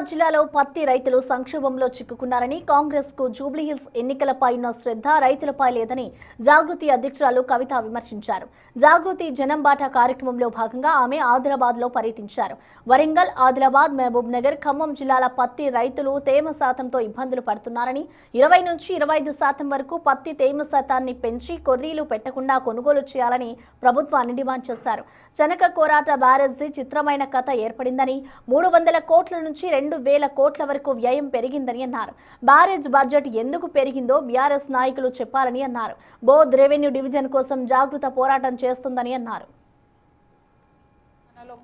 నిజామాబాద్ జిల్లాలో పత్తి రైతులు సంక్షోభంలో చిక్కుకున్నారని, కాంగ్రెస్ కు జూబ్లీహిల్స్ ఎన్నికలపై ఉన్న శ్రద్ధ రైతులపై లేదని జాగృతి అధ్యక్షురాలు కవిత విమర్శించారు. జాగృతి జనంబాట కార్యక్రమంలో భాగంగా ఆమె ఆదిలాబాద్ లో పర్యటించారు. వరంగల్, ఆదిలాబాద్, మహబూబ్ నగర్, ఖమ్మం జిల్లాల పత్తి రైతులు తేమ శాతంతో ఇబ్బందులు పడుతున్నారని, 20 నుంచి 25% వరకు పత్తి తేమ శాతాన్ని పెంచి కొర్రీలు పెట్టకుండా కొనుగోలు చేయాలని ప్రభుత్వాన్ని డిమాండ్ చేశారు. చెనక కోరాట బ్యారేజ్ది చిత్రమైన కథ ఏర్పడిందని, 300 కోట్ల నుంచి 2000 కోట్ల వరకు వ్యయం పెరిగిందని అన్నారు. బ్యారేజ్ బడ్జెట్ ఎందుకు పెరిగిందో బీఆర్ఎస్ నాయకులు చెప్పాలని అన్నారు. బోధ్ రెవెన్యూ డివిజన్ కోసం జాగృత పోరాటం చేస్తుందని అన్నారు.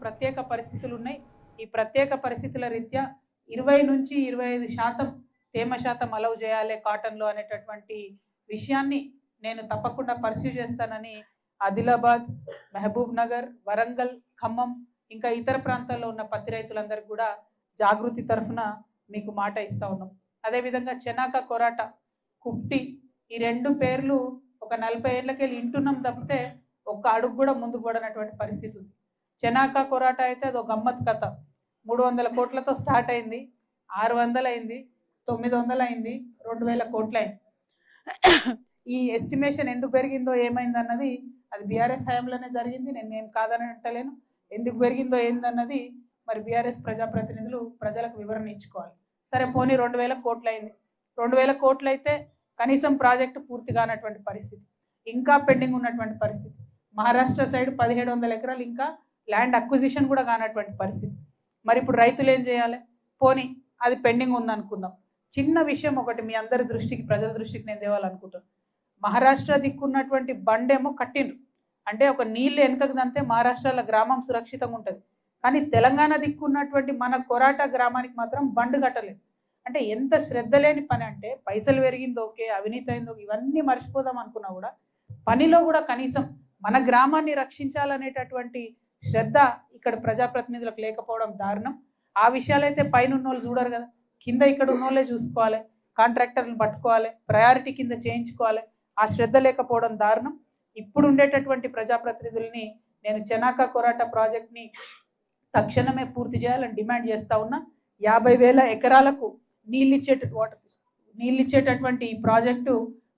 ప్రత్యేక పరిస్థితులు ఉన్నాయి. ఈ ప్రత్యేక పరిస్థితుల రీత్యా 20 నుంచి 25% తేమ శాతం అలౌ చేయాలి కాటన్లో అనేటటువంటి విషయాన్ని నేను తప్పకుండా పర్స్యూ చేస్తానని ఆదిలాబాద్, మహబూబ్ నగర్, వరంగల్, ఖమ్మం ఇంకా ఇతర ప్రాంతాల్లో ఉన్న పత్తి రైతులందరికీ కూడా జాగృతి తరఫున మీకు మాట ఇస్తా ఉన్నాం. అదేవిధంగా చెనాక కొరాట, కుప్టి ఈ 2 పేర్లు ఒక 40 ఏళ్ళకెళ్ళి ఇంటున్నాం తప్పితే ఒక్క అడుగు కూడా ముందుకు పడనటువంటి పరిస్థితి ఉంది. చెనాక కొరాట అయితే అదో గమ్మత్ కథ. 300 కోట్లతో స్టార్ట్ అయింది, 600 అయింది, 900 అయింది, 2000 కోట్లు అయింది. ఈ ఎస్టిమేషన్ ఎందుకు పెరిగిందో ఏమైంది అన్నది అది బీఆర్ఎస్ హయాంలోనే జరిగింది. నేను ఏం కాదని అంటలేను. ఎందుకు పెరిగిందో ఏందన్నది మరి బీఆర్ఎస్ ప్రజాప్రతినిధులు ప్రజలకు వివరణ ఇచ్చుకోవాలి. సరే పోనీ 2000 కోట్లు అయింది. 2000 కోట్లు అయితే కనీసం ప్రాజెక్టు పూర్తి కానటువంటి పరిస్థితి, ఇంకా పెండింగ్ ఉన్నటువంటి పరిస్థితి. మహారాష్ట్ర సైడ్ 1700 ఎకరాలు ఇంకా ల్యాండ్ అక్విజిషన్ కూడా కానటువంటి పరిస్థితి. మరి ఇప్పుడు రైతులు ఏం చేయాలి? పోనీ అది పెండింగ్ ఉందనుకుందాం. చిన్న విషయం ఒకటి మీ అందరి దృష్టికి, ప్రజల దృష్టికి నేను తేవాలనుకుంటాను. మహారాష్ట్ర దిక్కున్నటువంటి బండేమో కట్టిండ్రు, అంటే ఒక నీళ్ళు వెనుకకు దంతే మహారాష్ట్రలో గ్రామం సురక్షితంగా ఉంటుంది. కానీ తెలంగాణ దిక్కున్నటువంటి మన కొరాట గ్రామానికి మాత్రం బండ్ కట్టలేదు. అంటే ఎంత శ్రద్ధ లేని పని అంటే, పైసలు పెరిగిందో ఓకే, అవినీతి అయిందో ఇవన్నీ మర్చిపోదాం అనుకున్నా కూడా పనిలో కూడా కనీసం మన గ్రామాన్ని రక్షించాలనేటటువంటి శ్రద్ధ ఇక్కడ ప్రజాప్రతినిధులకు లేకపోవడం దారుణం. ఆ విషయాలైతే పైన ఉన్నోళ్ళు చూడరు కదా, కింద ఇక్కడ ఉన్నోళ్ళే చూసుకోవాలి, కాంట్రాక్టర్లను పట్టుకోవాలి, ప్రయారిటీ కింద చేయించుకోవాలి. ఆ శ్రద్ధ లేకపోవడం దారుణం. ఇప్పుడు ఉండేటటువంటి ప్రజాప్రతినిధుల్ని నేను చెనాక కొరాట ప్రాజెక్ట్ని తక్షణమే పూర్తి చేయాలని డిమాండ్ చేస్తా ఉన్నా. 50,000 ఎకరాలకు నీళ్ళిచ్చేటటువంటి ఈ ప్రాజెక్టు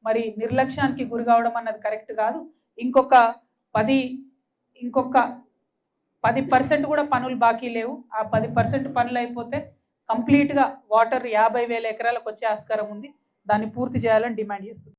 మరి నిర్లక్ష్యానికి గురి కావడం అన్నది కరెక్ట్ కాదు. ఇంకొక 10% కూడా పనులు బాకీ లేవు. ఆ 10% పనులు అయిపోతే కంప్లీట్గా వాటర్ 50,000 ఎకరాలకు వచ్చే ఆస్కారం ఉంది. దాన్ని పూర్తి చేయాలని డిమాండ్ చేస్తుంది.